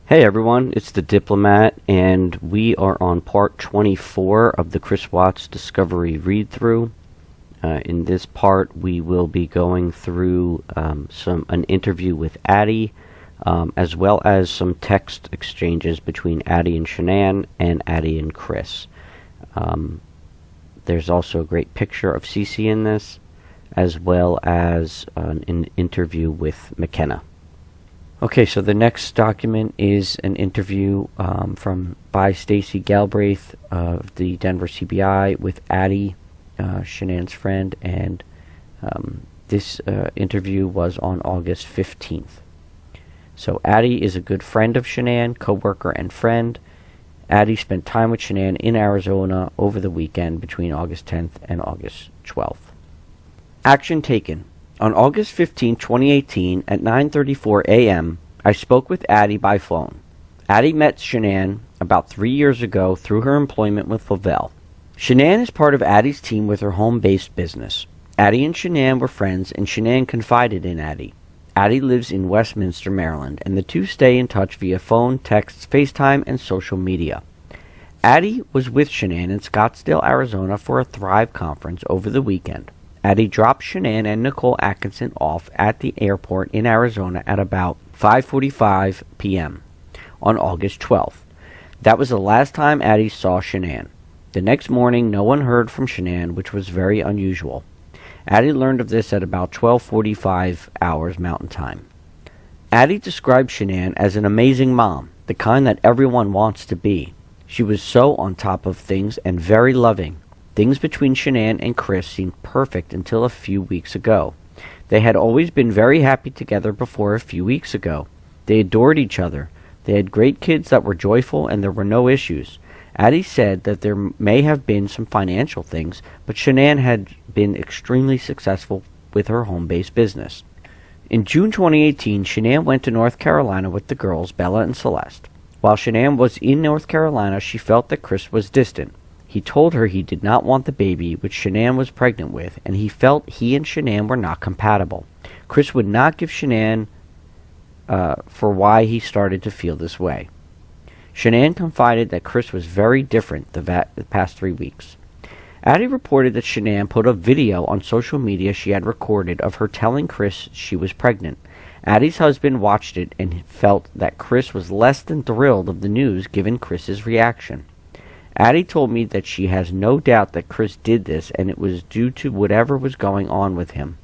Hey everyone, it's the Diplomat, and we are on part 24 of the Chris Watts Discovery read-through. In this part, we will be going through an interview with Addie, as well as some text exchanges between Addie and Shanann and Addie and Chris. There's also a great picture of Cece in this, as well as an interview with McKenna. Okay, so the next document is an interview by Stacey Galbraith of the Denver CBI with Addie, Shanann's friend, and this interview was on August 15th. So Addie is a good friend of Shanann, co-worker and friend. Addie spent time with Shanann in Arizona over the weekend between August 10th and August 12th. Action taken. On August 15, 2018, at 9:34 a.m., I spoke with Addie by phone. Addie met Shanann about 3 years ago through her employment with Lavelle. Shanann is part of Addie's team with her home-based business. Addie and Shanann were friends, and Shanann confided in Addie. Addie lives in Westminster, Maryland, and the two stay in touch via phone, texts, FaceTime, and social media. Addie was with Shanann in Scottsdale, Arizona for a Thrive conference over the weekend. Addie dropped Shanann and Nicole Atkinson off at the airport in Arizona at about 5:45 p.m. on August 12th. That was the last time Addie saw Shanann. The next morning, no one heard from Shanann, which was very unusual. Addie learned of this at about 12:45 hours Mountain Time. Addie described Shanann as an amazing mom, the kind that everyone wants to be. She was so on top of things and very loving. Things between Shanann and Chris seemed perfect until a few weeks ago. They had always been very happy together before a few weeks ago. They adored each other. They had great kids that were joyful, and there were no issues. Addie said that there may have been some financial things, but Shanann had been extremely successful with her home-based business. In June 2018, Shanann went to North Carolina with the girls, Bella and Celeste. While Shanann was in North Carolina, she felt that Chris was distant. He told her he did not want the baby, which Shanann was pregnant with, and he felt he and Shanann were not compatible. Chris would not give Shanann for why he started to feel this way. Shanann confided that Chris was very different the past 3 weeks. Addie reported that Shanann put a video on social media she had recorded of her telling Chris she was pregnant. Addie's husband watched it and felt that Chris was less than thrilled of the news given Chris's reaction. Addie told me that she has no doubt that Chris did this, and it was due to whatever was going on with him.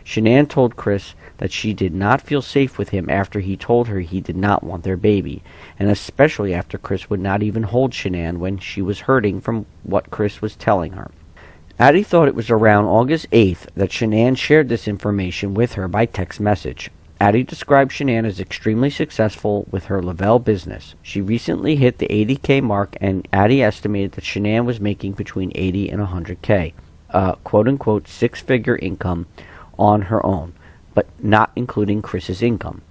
Shanann told Chris that she did not feel safe with him after he told her he did not want their baby, and especially after Chris would not even hold Shanann when she was hurting from what Chris was telling her. Addie thought it was around August 8th that Shanann shared this information with her by text message. Addie described Shanann as extremely successful with her Lavelle business. She recently hit the $80K mark, and Addie estimated that Shanann was making between $80 and $100K, quote-unquote six-figure income on her own, but not including Chris's income.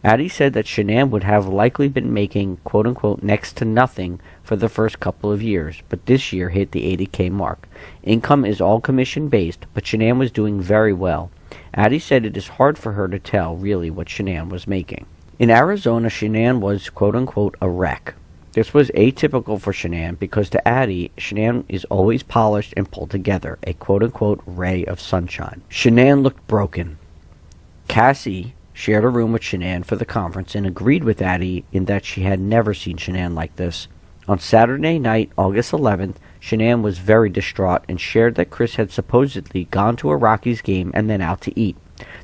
Addie said that Shanann would have likely been making, quote-unquote, next to nothing for the first couple of years, but this year hit the $80K mark. Income is all commission-based, but Shanann was doing very well. Addie said it is hard for her to tell really what Shanann was making. In Arizona, Shanann was, quote-unquote, a wreck. This was atypical for Shanann because to Addie, Shanann is always polished and pulled together, a quote-unquote ray of sunshine. Shanann looked broken. Cassie shared a room with Shanann for the conference and agreed with Addie in that she had never seen Shanann like this. On Saturday night, August 11th, Shanann was very distraught and shared that Chris had supposedly gone to a Rockies game and then out to eat.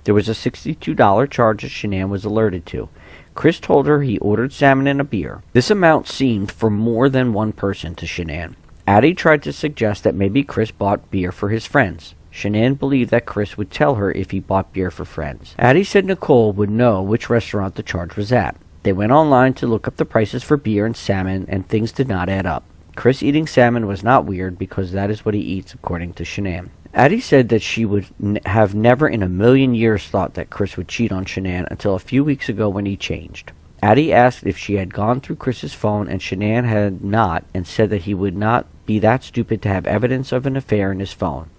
There was a $62 charge that Shanann was alerted to. Chris told her he ordered salmon and a beer. This amount seemed for more than one person to Shanann. Addie tried to suggest that maybe Chris bought beer for his friends. Shanann believed that Chris would tell her if he bought beer for friends. Addie said Nicole would know which restaurant the charge was at. They went online to look up the prices for beer and salmon, and things did not add up. Chris eating salmon was not weird because that is what he eats, according to Shanann. Addie said that she would have never in a million years thought that Chris would cheat on Shanann until a few weeks ago when he changed. Addie asked if she had gone through Chris's phone, and Shanann had not, and said that he would not be that stupid to have evidence of an affair in his phone.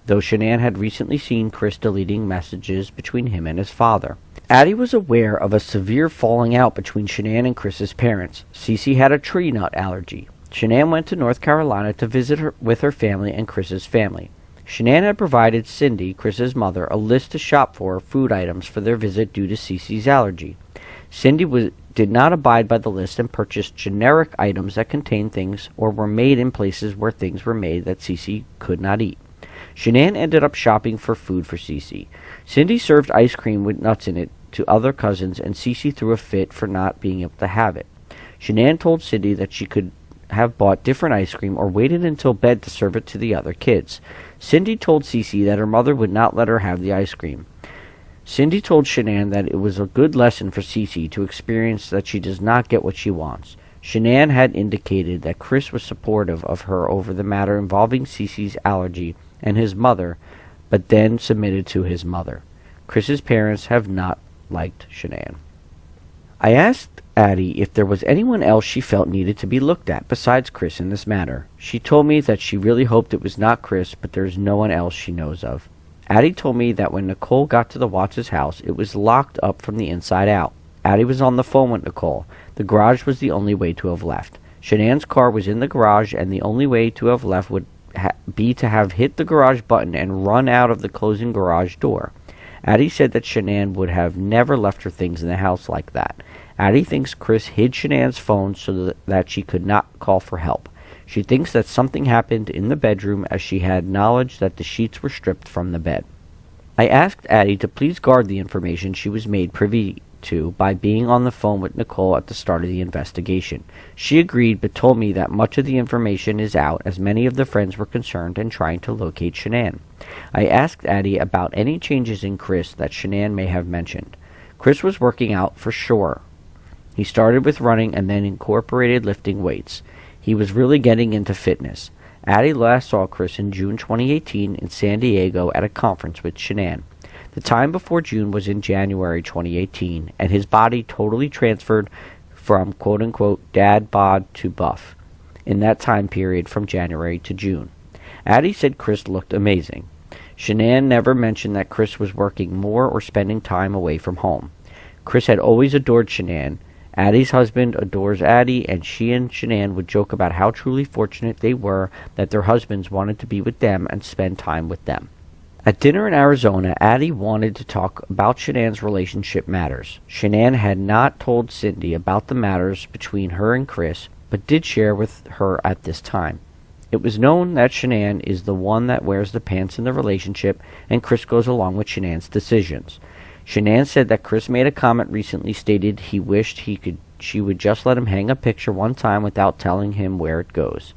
though Shanann had recently seen Chris deleting messages between him and his father. Addie was aware of a severe falling out between Shanann and Chris's parents. Cece had a tree nut allergy. Shanann went to North Carolina to visit with her family and Chris's family. Shanann had provided Cindy, Chris's mother, a list to shop for food items for their visit due to Cece's allergy. Cindy did not abide by the list and purchased generic items that contained things or were made in places where things were made that Cece could not eat. Shanann ended up shopping for food for Cece. Cindy served ice cream with nuts in it to other cousins, and Cece threw a fit for not being able to have it. Shanann told Cindy that she could have bought different ice cream or waited until bed to serve it to the other kids. Cindy told Cece that her mother would not let her have the ice cream. Cindy told Shanann that it was a good lesson for Cece to experience that she does not get what she wants. Shanann had indicated that Chris was supportive of her over the matter involving Cece's allergy and his mother, but then submitted to his mother. Chris's parents have not liked Shanann. I asked Addie if there was anyone else she felt needed to be looked at besides Chris in this matter. She told me that she really hoped it was not Chris, but there is no one else she knows of. Addie told me that when Nicole got to the Watts' house, it was locked up from the inside out. Addie was on the phone with Nicole. The garage was the only way to have left. Shanann's car was in the garage, and the only way to have left would be to have hit the garage button and run out of the closing garage door. Addie said that Shanann would have never left her things in the house like that. Addie thinks Chris hid Shanann's phone so that she could not call for help. She thinks that something happened in the bedroom as she had knowledge that the sheets were stripped from the bed. I asked Addie to please guard the information she was made privy to by being on the phone with Nicole at the start of the investigation. She agreed, but told me that much of the information is out as many of the friends were concerned and trying to locate Shanann. I asked Addie about any changes in Chris that Shanann may have mentioned. Chris was working out for sure. He started with running and then incorporated lifting weights. He was really getting into fitness. Addie last saw Chris in June 2018 in San Diego at a conference with Shanann. The time before June was in January 2018, and his body totally transferred from quote-unquote dad bod to buff in that time period from January to June. Addie said Chris looked amazing. Shanann never mentioned that Chris was working more or spending time away from home. Chris had always adored Shanann. Addie's husband adores Addie, and she and Shanann would joke about how truly fortunate they were that their husbands wanted to be with them and spend time with them. At dinner in Arizona, Addie wanted to talk about Shanann's relationship matters. Shanann had not told Cindy about the matters between her and Chris, but did share with her at this time. It was known that Shanann is the one that wears the pants in the relationship, and Chris goes along with Shanann's decisions. Shanann said that Chris made a comment recently stated he wished she would just let him hang a picture one time without telling him where it goes.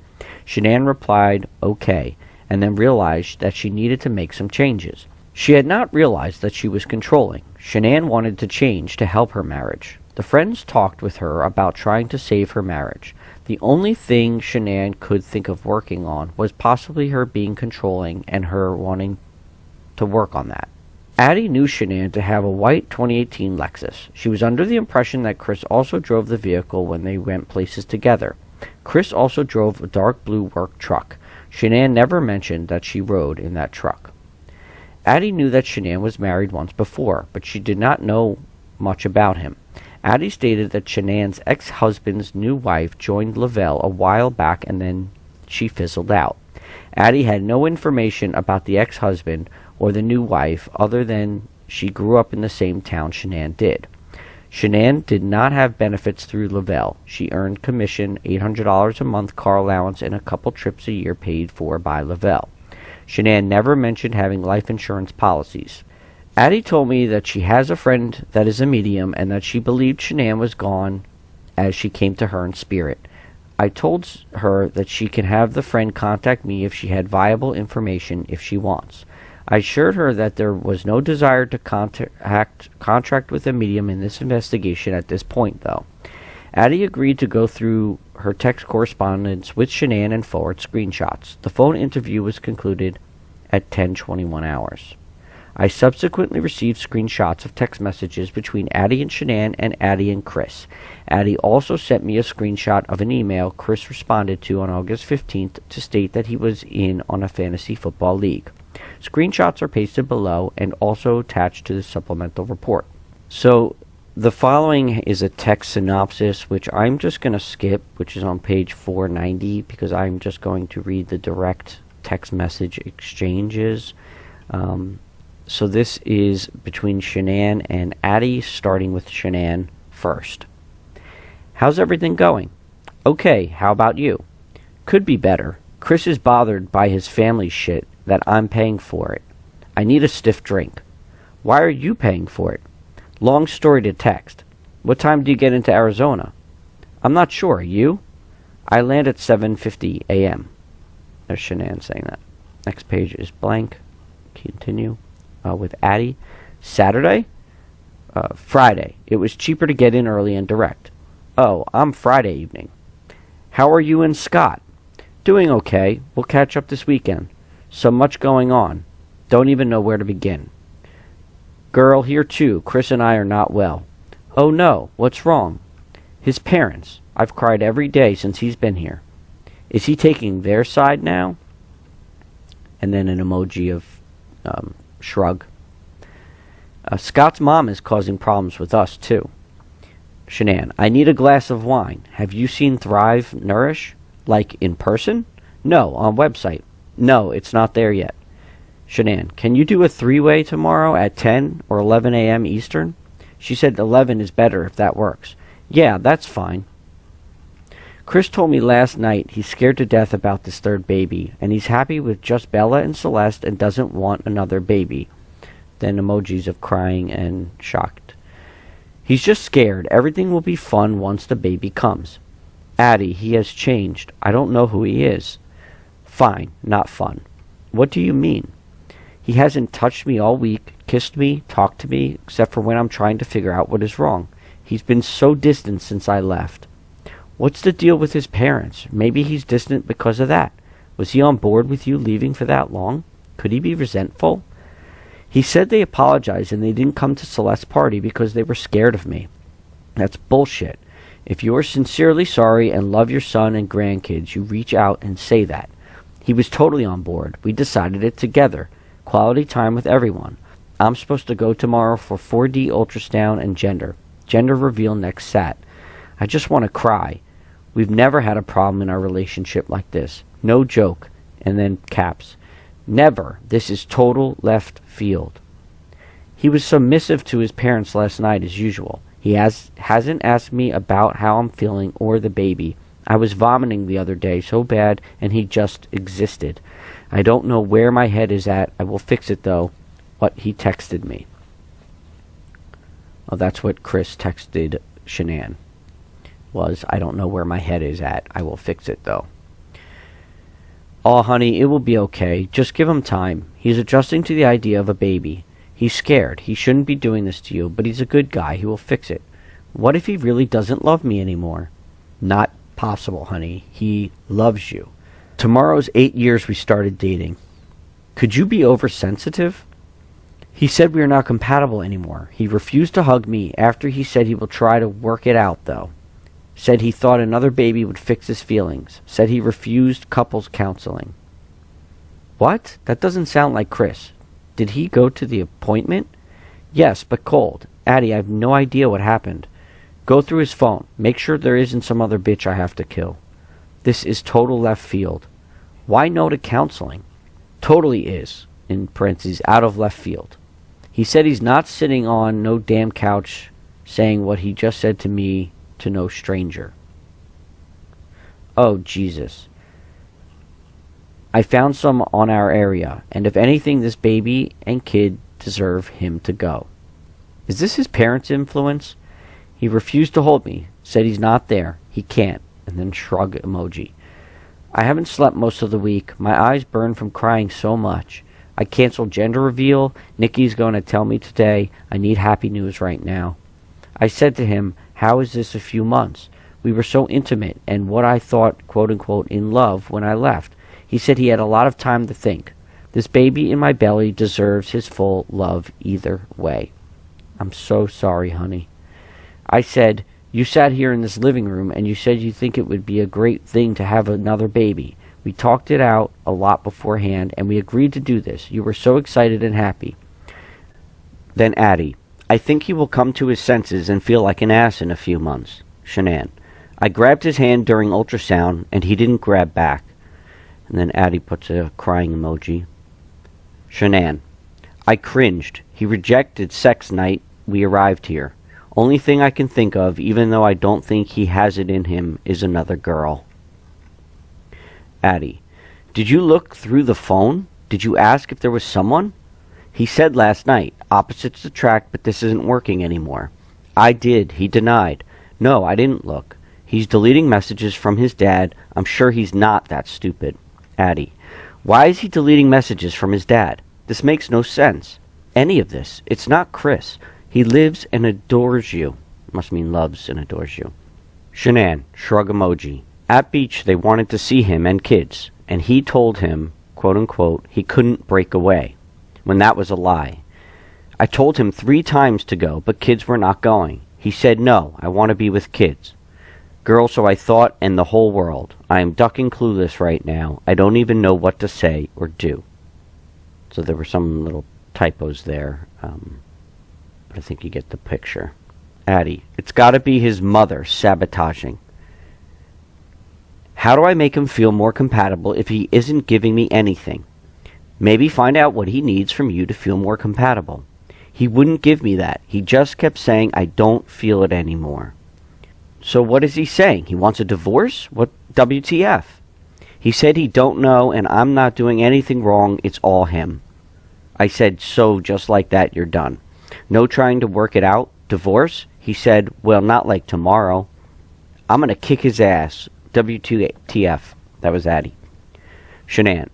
Shanann replied, okay, and then realized that she needed to make some changes. She had not realized that she was controlling. Shanann wanted to change to help her marriage. The friends talked with her about trying to save her marriage. The only thing Shanann could think of working on was possibly her being controlling and her wanting to work on that. Addie knew Shanann to have a white 2018 Lexus. She was under the impression that Chris also drove the vehicle when they went places together. Chris also drove a dark blue work truck. Shanann never mentioned that she rode in that truck. Addie knew that Shanann was married once before, but she did not know much about him. Addie stated that Shanann's ex-husband's new wife joined Lavelle a while back and then she fizzled out. Addie had no information about the ex-husband or the new wife other than she grew up in the same town Shanann did. Shanann did not have benefits through Lavelle. She earned commission, $800 a month car allowance, and a couple trips a year paid for by Lavelle. Shanann never mentioned having life insurance policies. Addie told me that she has a friend that is a medium and that she believed Shanann was gone as she came to her in spirit. I told her that she can have the friend contact me if she had viable information if she wants. I assured her that there was no desire to contract with a medium in this investigation at this point, though. Addie agreed to go through her text correspondence with Shanann and forward screenshots. The phone interview was concluded at 10:21 hours. I subsequently received screenshots of text messages between Addie and Shanann and Addie and Chris. Addie also sent me a screenshot of an email Chris responded to on August 15th to state that he was in on a fantasy football league. Screenshots are pasted below and also attached to the supplemental report. So the following is a text synopsis, which I'm just going to skip, which is on page 490, because I'm just going to read the direct text message exchanges. So this is between Shanann and Addie, starting with Shanann first. How's everything going? Okay, how about you? Could be better. Chris is bothered by his family shit that I'm paying for it. I need a stiff drink. Why are you paying for it? Long story to text. What time do you get into Arizona? I'm not sure. You? I land at 7:50 a.m. There's Shanann saying that. Next page is blank. Continue with Addie. Saturday? Friday. It was cheaper to get in early and direct. Oh, I'm Friday evening. How are you and Scott? Doing okay. We'll catch up this weekend. So much going on. Don't even know where to begin. Girl, here too. Chris and I are not well. Oh no, what's wrong? His parents. I've cried every day since he's been here. Is he taking their side now? And then an emoji of shrug. Scott's mom is causing problems with us too. Shanann, I need a glass of wine. Have you seen Thrive Nourish? Like in person? No, on website. No, it's not there yet. Shanann, can you do a three-way tomorrow at 10 or 11 a.m. Eastern? She said 11 is better if that works. Yeah, that's fine. Chris told me last night he's scared to death about this third baby, and he's happy with just Bella and Celeste and doesn't want another baby. Then emojis of crying and shocked. He's just scared. Everything will be fun once the baby comes. Addie, he has changed. I don't know who he is. Fine, not fun. What do you mean? He hasn't touched me all week, kissed me, talked to me, except for when I'm trying to figure out what is wrong. He's been so distant since I left. What's the deal with his parents? Maybe he's distant because of that. Was he on board with you leaving for that long? Could he be resentful? He said they apologized and they didn't come to Celeste's party because they were scared of me. That's bullshit. If you are sincerely sorry and love your son and grandkids, you reach out and say that. He was totally on board. We decided it together. Quality time with everyone. I'm supposed to go tomorrow for 4D ultrasound and gender reveal next Sat. I just want to cry. We've never had a problem in our relationship like this. No joke. And then caps. Never. This is total left field. He was submissive to his parents last night as usual. He hasn't asked me about how I'm feeling or the baby. I was vomiting the other day so bad and he just existed. I don't know where my head is at. I will fix it though. What he texted me. Oh, that's what Chris texted Shanann. Was, I don't know where my head is at. I will fix it though. Oh, honey, it will be okay. Just give him time. He's adjusting to the idea of a baby. He's scared. He shouldn't be doing this to you, but he's a good guy. He will fix it. What if he really doesn't love me anymore? Not possible, honey. He loves you. Tomorrow's 8 years we started dating. Could you be oversensitive? He said we are not compatible anymore. He refused to hug me after he said he will try to work it out, though. Said he thought another baby would fix his feelings. Said he refused couples counseling. What? That doesn't sound like Chris. Did he go to the appointment? Yes, but cold. Addie, I have no idea what happened. Go through his phone. Make sure there isn't some other bitch I have to kill. This is total left field. Why no to counseling? Totally is, in parentheses, out of left field. He said he's not sitting on no damn couch saying what he just said to me to no stranger. Oh, Jesus. I found some on our area, and if anything, this baby and kid deserve him to go. Is this his parents' influence? He refused to hold me, said he's not there, he can't, and then shrug emoji. I haven't slept most of the week. My eyes burn from crying so much. I canceled gender reveal. Nikki's going to tell me today. I need happy news right now. I said to him, how is this a few months? We were so intimate and what I thought, quote-unquote, in love when I left. He said he had a lot of time to think. This baby in my belly deserves his full love either way. I'm so sorry, honey. I said, you sat here in this living room and you said you think it would be a great thing to have another baby. We talked it out a lot beforehand, and we agreed to do this. You were so excited and happy. Then Addie, I think he will come to his senses and feel like an ass in a few months. Shanann, I grabbed his hand during ultrasound, and he didn't grab back. And then Addie puts a crying emoji. Shanann, I cringed. He rejected sex night we arrived here. Only thing I can think of, even though I don't think he has it in him, is another girl. Addie, did you look through the phone? Did you ask if there was someone? He said last night, opposites attract, but this isn't working anymore. I did. He denied. No, I didn't look. He's deleting messages from his dad. I'm sure he's not that stupid. Addie, why is he deleting messages from his dad? This makes no sense. Any of this. It's not Chris. He lives and adores you. Must mean loves and adores you. Shanann, shrug emoji. At beach, they wanted to see him and kids, and he told him, quote unquote, he couldn't break away, when that was a lie. I told him 3 times to go, but kids were not going. He said, no, I want to be with kids. Girl, so I thought, and the whole world. I am ducking clueless right now. I don't even know what to say or do. So there were some little typos there, but I think you get the picture. Addie, it's got to be his mother sabotaging. How do I make him feel more compatible if he isn't giving me anything? Maybe find out what he needs from you to feel more compatible. He wouldn't give me that. He just kept saying, I don't feel it anymore. So what is he saying? He wants a divorce? What WTF? He said he don't know and I'm not doing anything wrong. It's all him. I said, so just like that, you're done. No trying to work it out. Divorce? He said, well, not like tomorrow. I'm going to kick his ass. WTF. That was Addie. Shanann,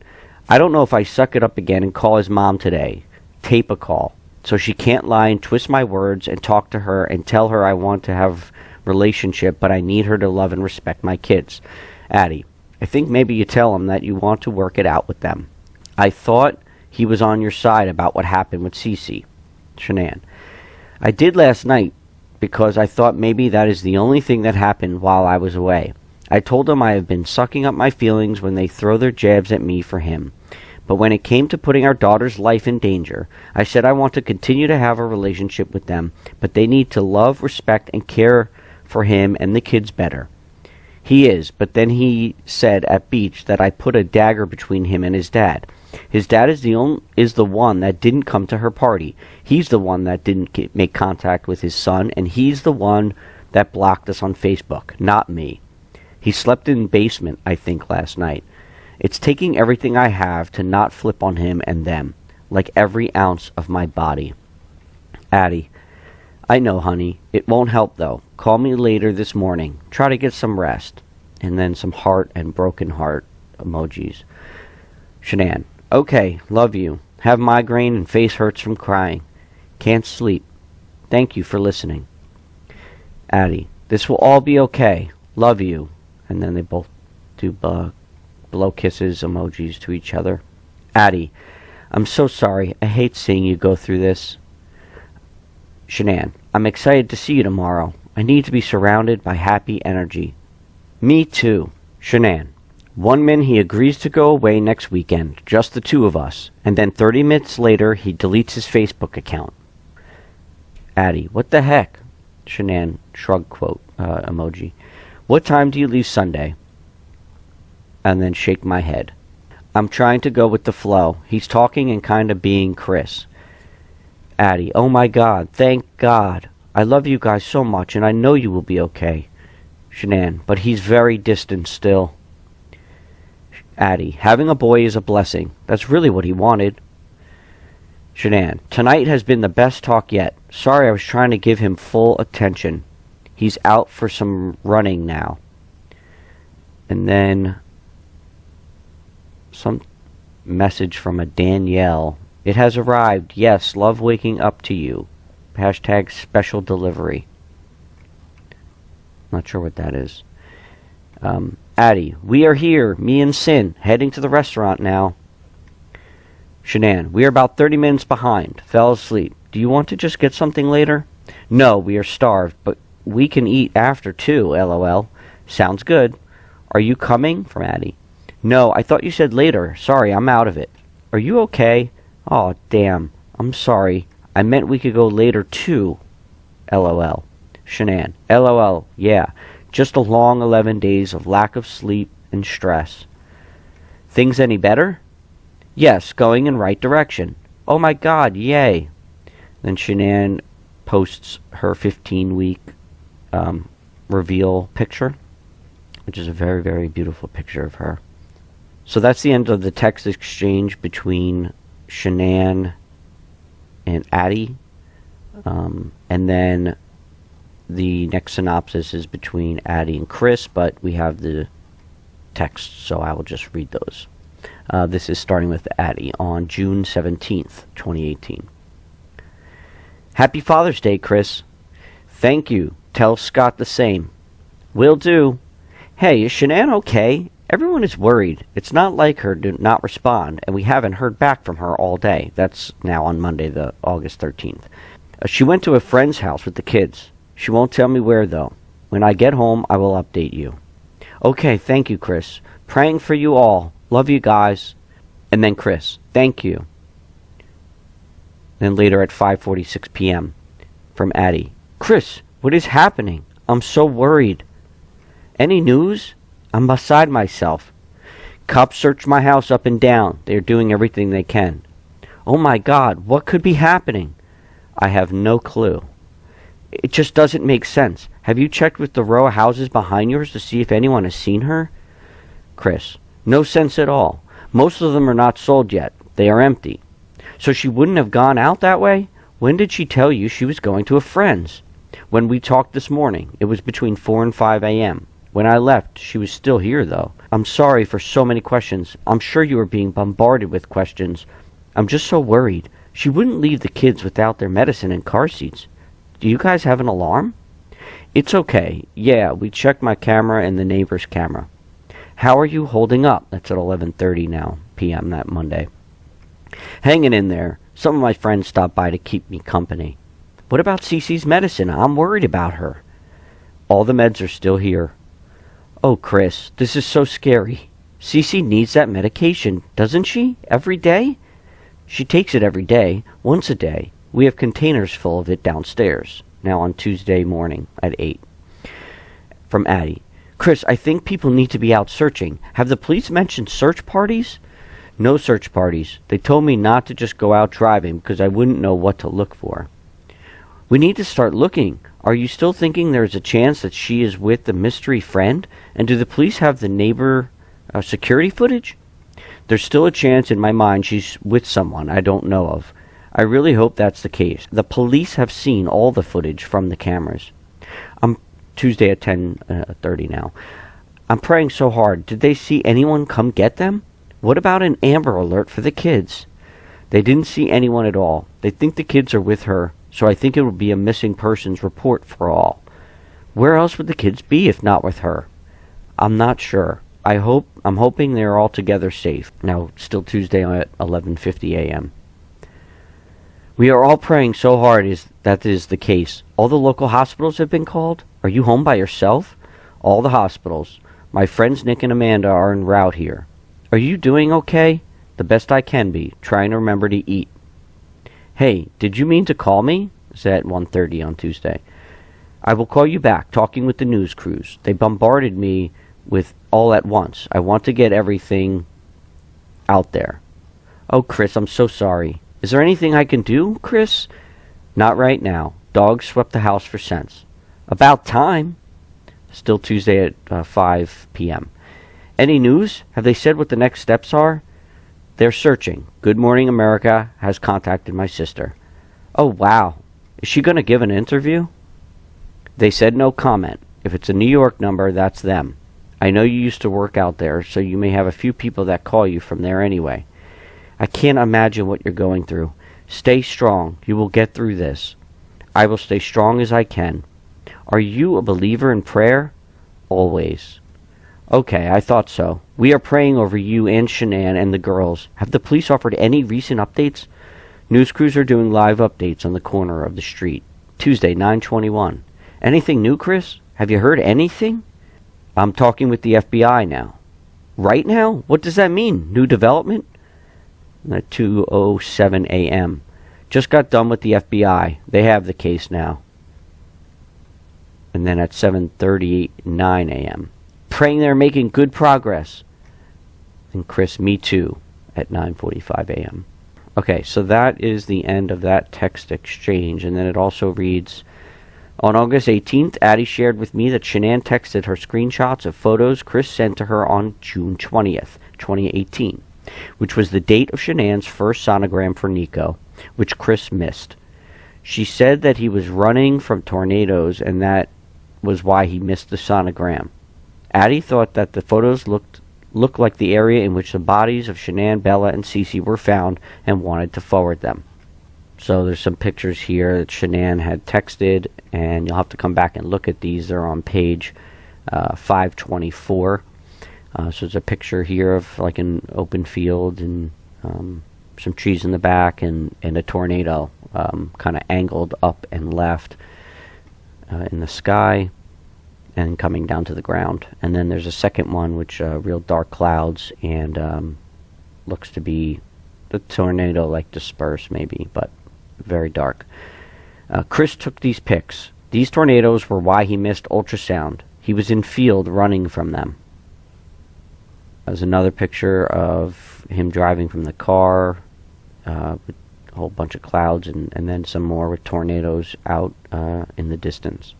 I don't know if I suck it up again and call his mom today. Tape a call. So she can't lie and twist my words and talk to her and tell her I want to have a relationship, but I need her to love and respect my kids. Addie, I think maybe you tell him that you want to work it out with them. I thought he was on your side about what happened with Cece. Shanann, I did last night because I thought maybe that is the only thing that happened while I was away. I told him I have been sucking up my feelings when they throw their jabs at me for him. But when it came to putting our daughter's life in danger, I said I want to continue to have a relationship with them, but they need to love, respect, and care for him and the kids better. He is, but then he said at beach that I put a dagger between him and his dad. His dad is the one that didn't come to her party. He's the one that didn't make contact with his son, and he's the one that blocked us on Facebook, not me. He slept in the basement, I think, last night. It's taking everything I have to not flip on him and them, like every ounce of my body. Addie, I know, honey. It won't help, though. Call me later this morning. Try to get some rest. And then some heart and broken heart emojis. Shanann, okay, love you. Have migraine and face hurts from crying. Can't sleep. Thank you for listening. Addie, this will all be okay. Love you. And then they both do blow kisses emojis to each other. Addie, I'm so sorry. I hate seeing you go through this. Shanann, I'm excited to see you tomorrow. I need to be surrounded by happy energy. Me too. Shanann, 1 minute he agrees to go away next weekend, just the 2 of us, and then 30 minutes later he deletes his Facebook account. Addie, what the heck? Shanann, shrug quote emoji. What time do you leave Sunday? And then shake my head. I'm trying to go with the flow. He's talking and kind of being Chris. Addie, oh my God, thank God. I love you guys so much, and I know you will be okay. Shanann, but he's very distant still. Addie, having a boy is a blessing. That's really what he wanted. Shanann, tonight has been the best talk yet. Sorry, I was trying to give him full attention. He's out for some running now. And then some message from a Danielle. It has arrived. Yes, love waking up to you. Hashtag special delivery. Not sure what that is. Addie, we are here, me and Sin, heading to the restaurant now. Shanann, we are about 30 minutes behind. Fell asleep. Do you want to just get something later? No, we are starved, but we can eat after too, LOL. Sounds good. Are you coming? From Addie. No, I thought you said later. Sorry, I'm out of it. Are you okay? Oh, damn. I'm sorry. I meant we could go later too. LOL. Shanann. LOL. Yeah. Just a long 11 days of lack of sleep and stress. Things any better? Yes, going in right direction. Oh my god, yay. Then Shanann posts her 15-week reveal picture, which is a very, very beautiful picture of her. So that's the end of the text exchange between Shanann and Addie. And then the next synopsis is between Addie and Chris, but we have the text, so I will just read those. This is starting with Addie on June 17th, 2018. Happy Father's Day, Chris. Thank you. Tell Scott the same. Will do. Hey, is Shanann okay? Everyone is worried. It's not like her to not respond, and we haven't heard back from her all day. That's now on Monday, the August 13th. She went to a friend's house with the kids. She won't tell me where, though. When I get home, I will update you. Okay, thank you, Chris. Praying for you all. Love you guys. And then Chris, thank you. Then later at 5:46 p.m. from Addie. Chris, what is happening? I'm so worried. Any news? I'm beside myself. Cops searched my house up and down. They are doing everything they can. Oh my God, what could be happening? I have no clue. It just doesn't make sense. Have you checked with the row of houses behind yours to see if anyone has seen her? Chris, no sense at all. Most of them are not sold yet. They are empty. So she wouldn't have gone out that way? When did she tell you she was going to a friend's? When we talked this morning, it was between 4 and 5 a.m. When I left, she was still here, though. I'm sorry for so many questions. I'm sure you are being bombarded with questions. I'm just so worried. She wouldn't leave the kids without their medicine and car seats. Do you guys have an alarm? It's okay. Yeah, we checked my camera and the neighbor's camera. How are you holding up? That's at 11:30 now, p.m. that Monday. Hanging in there. Some of my friends stopped by to keep me company. What about Cece's medicine? I'm worried about her. All the meds are still here. Oh, Chris, this is so scary. Cece needs that medication, doesn't she? Every day? She takes it every day, once a day. We have containers full of it downstairs, now on Tuesday morning at 8. From Addie. Chris, I think people need to be out searching. Have the police mentioned search parties? No search parties. They told me not to just go out driving because I wouldn't know what to look for. We need to start looking. Are you still thinking there's a chance that she is with the mystery friend? And do the police have the neighbor security footage? There's still a chance in my mind she's with someone I don't know of. I really hope that's the case. The police have seen all the footage from the cameras. Tuesday at 10:30 now. I'm praying so hard. Did they see anyone come get them? What about an Amber Alert for the kids? They didn't see anyone at all. They think the kids are with her, so I think it will be a missing persons report for all. Where else would the kids be if not with her? I'm not sure. I'm hoping they're all together safe. Now, still Tuesday at 11:50 a.m. We are all praying so hard that is the case. All the local hospitals have been called? Are you home by yourself? All the hospitals. My friends Nick and Amanda are en route here. Are you doing okay? The best I can be. Trying to remember to eat. Hey, did you mean to call me? It's at 1:30 on Tuesday. I will call you back, talking with the news crews. They bombarded me with all at once. I want to get everything out there. Oh, Chris, I'm so sorry. Is there anything I can do, Chris? Not right now. Dogs swept the house for cents. About time. Still Tuesday at 5 p.m. Any news? Have they said what the next steps are? They're searching. Good Morning America has contacted my sister. Oh, wow. Is she going to give an interview? They said no comment. If it's a New York number, that's them. I know you used to work out there, so you may have a few people that call you from there anyway. I can't imagine what you're going through. Stay strong. You will get through this. I will stay strong as I can. Are you a believer in prayer? Always. Okay, I thought so. We are praying over you and Shanann and the girls. Have the police offered any recent updates? News crews are doing live updates on the corner of the street. Tuesday, 9/21. Anything new, Chris? Have you heard anything? I'm talking with the FBI now. Right now? What does that mean? New development? At 2:07 a.m. Just got done with the FBI. They have the case now. And then at 7:39 a.m. Praying they're making good progress. And Chris, me too, at 9:45 a.m. Okay, so that is the end of that text exchange. And then it also reads, on August 18th, Addie shared with me that Shanann texted her screenshots of photos Chris sent to her on June 20th, 2018, which was the date of Shanann's first sonogram for Nico, which Chris missed. She said that he was running from tornadoes and that was why he missed the sonogram. Addie thought that the photos looked like the area in which the bodies of Shanann, Bella, and Cece were found and wanted to forward them. So there's some pictures here that Shanann had texted, and you'll have to come back and look at these. They're on page 524. So there's a picture here of like an open field and some trees in the back and a tornado kind of angled up and left in the sky and coming down to the ground. And then there's a second one which real dark clouds and looks to be the tornado like dispersed maybe, but very dark. Chris took these pics. These tornadoes were why he missed ultrasound. He was in field running from them. There's another picture of him driving from the car with a whole bunch of clouds and then some more with tornadoes out in the distance.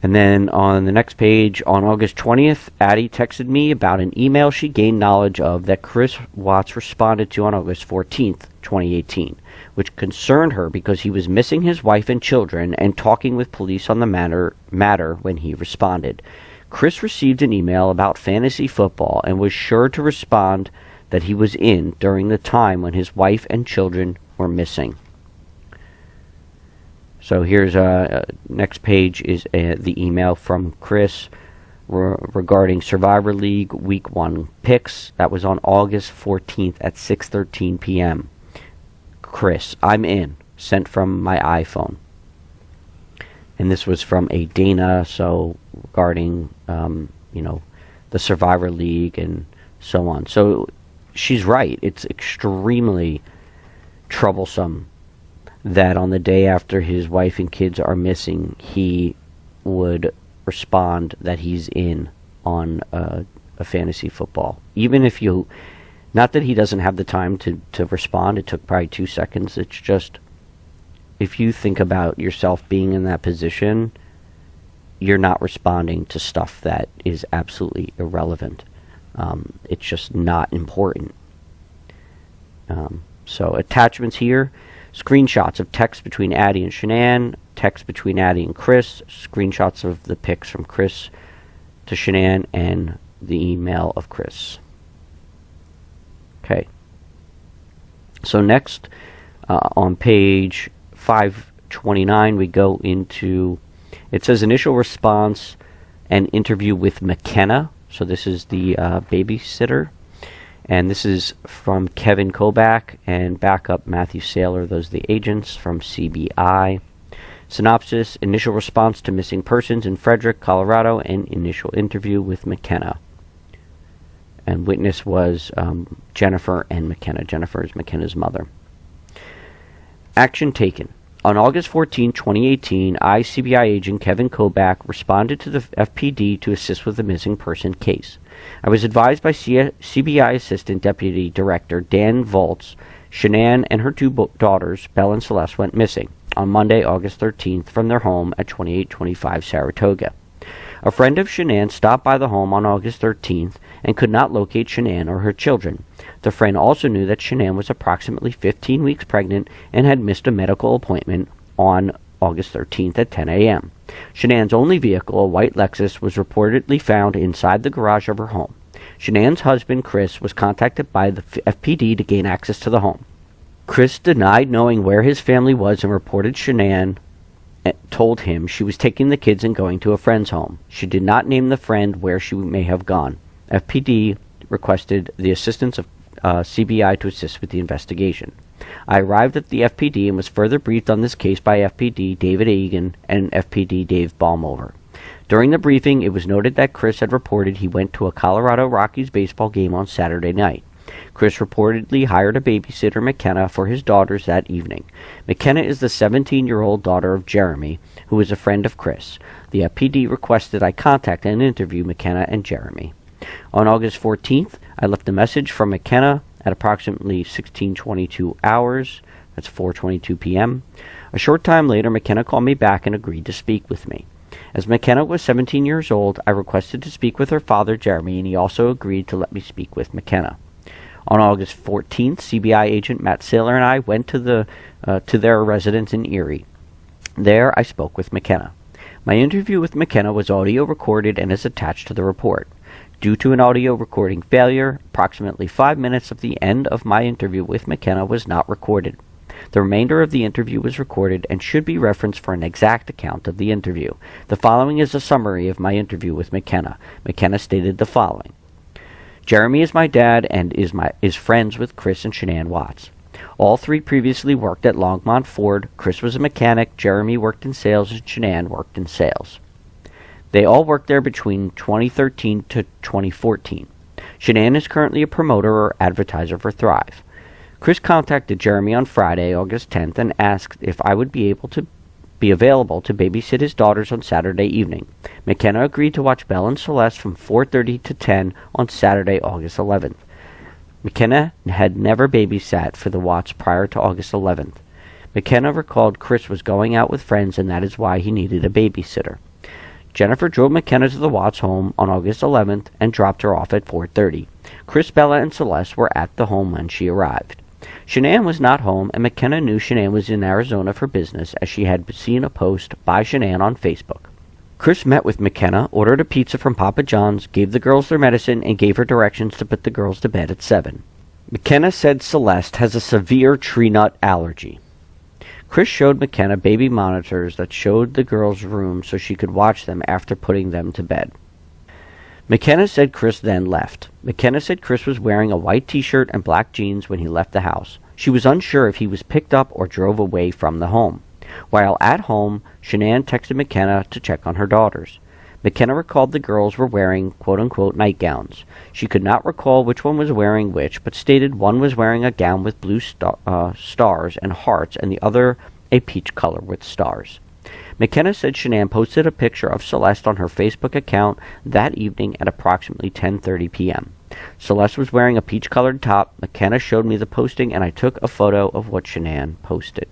And then on the next page, on August 20th, Addie texted me about an email she gained knowledge of that Chris Watts responded to on August 14th, 2018, which concerned her because he was missing his wife and children and talking with police on the matter when he responded. Chris received an email about fantasy football and was sure to respond that he was in during the time when his wife and children were missing. So here's next page is the email from Chris regarding Survivor League Week 1 picks. That was on August 14th at 6:13 p.m. Chris, I'm in. Sent from my iPhone. And this was from a Dana, so regarding, the Survivor League and so on. So she's right. It's extremely troublesome that on the day after his wife and kids are missing, he would respond that he's in on a fantasy football. Even if not that he doesn't have the time to respond, it took probably 2 seconds. It's just, if you think about yourself being in that position, you're not responding to stuff that is absolutely irrelevant. It's just not important. So attachments here. Screenshots of text between Addie and Shanann, text between Addie and Chris, screenshots of the pics from Chris to Shanann, and the email of Chris. Okay. So next, on page 529, we go into, it says initial response and interview with McKenna. So this is the babysitter. And this is from Kevin Kobach and backup Matthew Saylor. Those are the agents from CBI. Synopsis, initial response to missing persons in Frederick, Colorado, and initial interview with McKenna. And witness was Jennifer and McKenna. Jennifer is McKenna's mother. Action taken. On August 14, 2018, CBI agent Kevin Kobach responded to the FPD to assist with the missing person case. I was advised by CBI Assistant Deputy Director Dan Volz, Shanann and her two daughters, Belle and Celeste, went missing on Monday, August 13th from their home at 2825 Saratoga. A friend of Shanann stopped by the home on August 13th and could not locate Shanann or her children. The friend also knew that Shanann was approximately 15 weeks pregnant and had missed a medical appointment on August 13th at 10 a.m. Shanann's only vehicle, a white Lexus, was reportedly found inside the garage of her home. Shanann's husband, Chris, was contacted by the FPD to gain access to the home. Chris denied knowing where his family was and reported Shanann told him she was taking the kids and going to a friend's home. She did not name the friend where she may have gone. FPD requested the assistance of CBI to assist with the investigation. I arrived at the FPD and was further briefed on this case by FPD David Egan and FPD Dave Baumover. During the briefing, it was noted that Chris had reported he went to a Colorado Rockies baseball game on Saturday night. Chris reportedly hired a babysitter, McKenna, for his daughters that evening. McKenna is the 17-year-old daughter of Jeremy, who is a friend of Chris. The PD requested I contact and interview McKenna and Jeremy. On August 14th, I left a message from McKenna at approximately 16:22 hours. That's 4:22 p.m. A short time later, McKenna called me back and agreed to speak with me. As McKenna was 17 years old, I requested to speak with her father, Jeremy, and he also agreed to let me speak with McKenna. On August 14th, CBI agent Matt Saylor and I went to their residence in Erie. There, I spoke with McKenna. My interview with McKenna was audio recorded and is attached to the report. Due to an audio recording failure, approximately 5 minutes of the end of my interview with McKenna was not recorded. The remainder of the interview was recorded and should be referenced for an exact account of the interview. The following is a summary of my interview with McKenna. McKenna stated the following. Jeremy is my dad and is friends with Chris and Shanann Watts. All three previously worked at Longmont Ford. Chris was a mechanic, Jeremy worked in sales, and Shanann worked in sales. They all worked there between 2013 to 2014. Shanann is currently a promoter or advertiser for Thrive. Chris contacted Jeremy on Friday, August 10th, and asked if I would be available to babysit his daughters on Saturday evening. McKenna agreed to watch Belle and Celeste from 4:30 to 10 on Saturday, August 11th. McKenna had never babysat for the Watts prior to August 11th. McKenna recalled Chris was going out with friends and that is why he needed a babysitter. Jennifer drove McKenna to the Watts home on August 11th and dropped her off at 4:30. Chris, Bella, and Celeste were at the home when she arrived. Shanann was not home, and McKenna knew Shanann was in Arizona for business as she had seen a post by Shanann on Facebook. Chris met with McKenna, ordered a pizza from Papa John's, gave the girls their medicine, and gave her directions to put the girls to bed at 7. McKenna said Celeste has a severe tree nut allergy. Chris showed McKenna baby monitors that showed the girls' room so she could watch them after putting them to bed. McKenna said Chris then left. McKenna said Chris was wearing a white t-shirt and black jeans when he left the house. She was unsure if he was picked up or drove away from the home. While at home, Shanann texted McKenna to check on her daughters. McKenna recalled the girls were wearing quote-unquote nightgowns. She could not recall which one was wearing which, but stated one was wearing a gown with blue stars and hearts and the other a peach color with stars. McKenna said Shanann posted a picture of Celeste on her Facebook account that evening at approximately 10:30 p.m. Celeste was wearing a peach-colored top. McKenna showed me the posting, and I took a photo of what Shanann posted.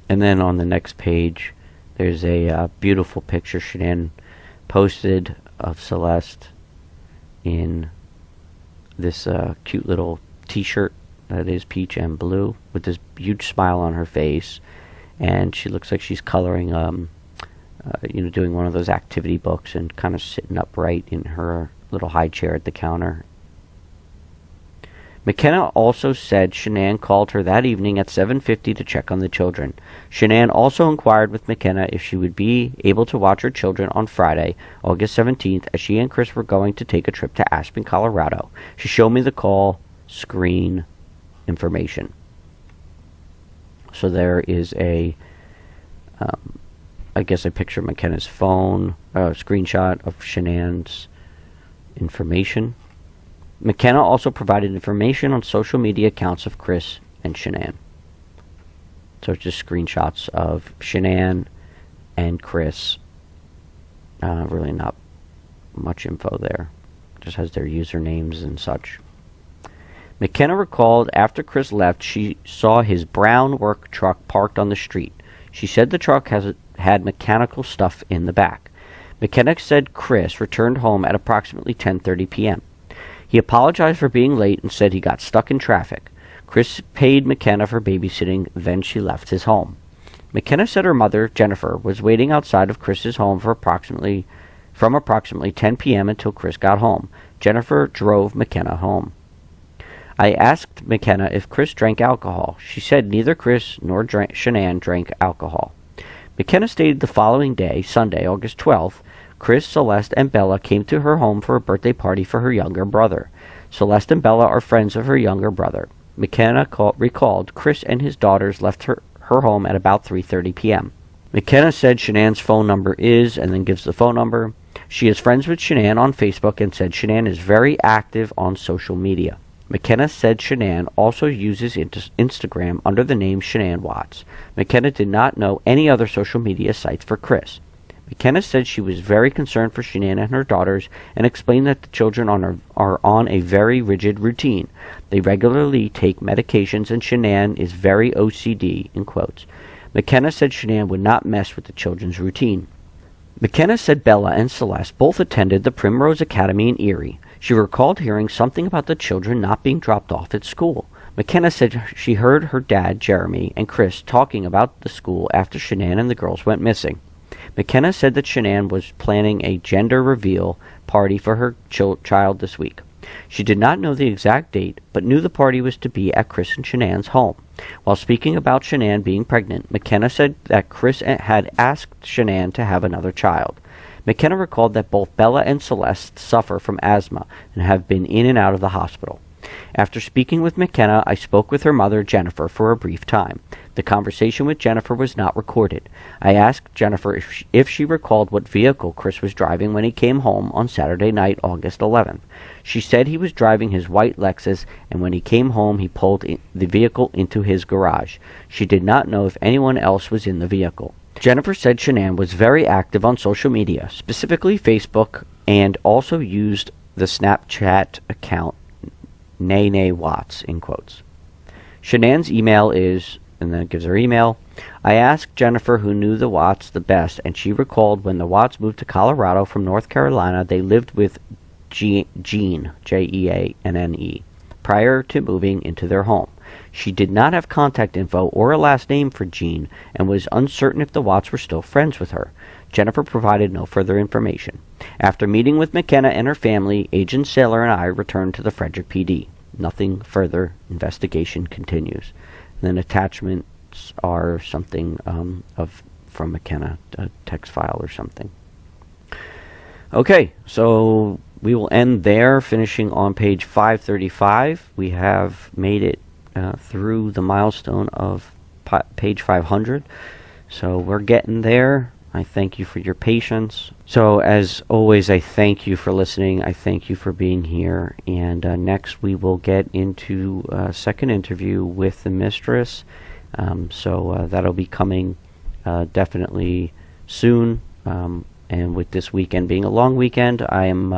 And then on the next page, there's a beautiful picture Shanann posted of Celeste in this cute little t-shirt that is peach and blue with this huge smile on her face. And she looks like she's coloring, doing one of those activity books and kind of sitting upright in her little high chair at the counter. McKenna also said Shanann called her that evening at 7:50 to check on the children. Shanann also inquired with McKenna if she would be able to watch her children on Friday, August 17th, as she and Chris were going to take a trip to Aspen, Colorado. She showed me the call screen information. So there is a picture of McKenna's phone, a screenshot of Shanann's information. McKenna also provided information on social media accounts of Chris and Shanann. So it's just screenshots of Shanann and Chris. Really not much info there. Just has their usernames and such. McKenna recalled after Chris left, she saw his brown work truck parked on the street. She said the truck had mechanical stuff in the back. McKenna said Chris returned home at approximately 10:30 p.m. He apologized for being late and said he got stuck in traffic. Chris paid McKenna for babysitting, then she left his home. McKenna said her mother, Jennifer, was waiting outside of Chris's home from approximately 10 p.m. until Chris got home. Jennifer drove McKenna home. I asked McKenna if Chris drank alcohol. She said neither Chris nor Shanann drank alcohol. McKenna stated the following day, Sunday, August 12th, Chris, Celeste, and Bella came to her home for a birthday party for her younger brother. Celeste and Bella are friends of her younger brother. McKenna recalled Chris and his daughters left her home at about 3:30 p.m. McKenna said Shanann's phone number is, and then gives the phone number. She is friends with Shanann on Facebook and said Shanann is very active on social media. McKenna said Shanann also uses Instagram under the name Shanann Watts. McKenna did not know any other social media sites for Chris. McKenna said she was very concerned for Shanann and her daughters and explained that the children are on a very rigid routine. They regularly take medications and Shanann is very OCD, in quotes. McKenna said Shanann would not mess with the children's routine. McKenna said Bella and Celeste both attended the Primrose Academy in Erie. She recalled hearing something about the children not being dropped off at school. McKenna said she heard her dad, Jeremy, and Chris talking about the school after Shanann and the girls went missing. McKenna said that Shanann was planning a gender reveal party for her child this week. She did not know the exact date, but knew the party was to be at Chris and Shanann's home. While speaking about Shanann being pregnant, McKenna said that Chris had asked Shanann to have another child. McKenna recalled that both Bella and Celeste suffer from asthma and have been in and out of the hospital. After speaking with McKenna, I spoke with her mother, Jennifer, for a brief time. The conversation with Jennifer was not recorded. I asked Jennifer if she recalled what vehicle Chris was driving when he came home on Saturday night, August 11th. She said he was driving his white Lexus, and when he came home, he pulled the vehicle into his garage. She did not know if anyone else was in the vehicle. Jennifer said Shanann was very active on social media, specifically Facebook, and also used the Snapchat account Nay Watts, in quotes. Shanann's email is, and then it gives her email. I asked Jennifer who knew the Watts the best, and she recalled when the Watts moved to Colorado from North Carolina, they lived with Jean, Jeanne, prior to moving into their home. She did not have contact info or a last name for Jean and was uncertain if the Watts were still friends with her. Jennifer provided no further information. After meeting with McKenna and her family, Agent Saylor and I returned to the Frederick PD. Nothing further. Investigation continues. And then attachments are something from McKenna, a text file or something. Okay, so we will end there, finishing on page 535. We have made it through the milestone of page 500. So we're getting there. I thank you for your patience. So as always, I thank you for listening. I thank you for being here. And next we will get into a second interview with the mistress. So that'll be coming definitely soon. And with this weekend being a long weekend, I am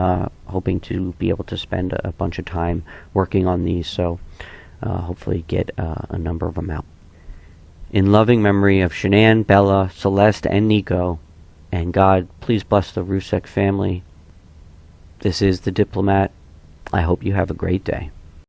hoping to be able to spend a bunch of time working on these. So hopefully get a number of them out. In loving memory of Shanann, Bella, Celeste, and Nico, and God, please bless the Rusek family. This is The Diplomat. I hope you have a great day.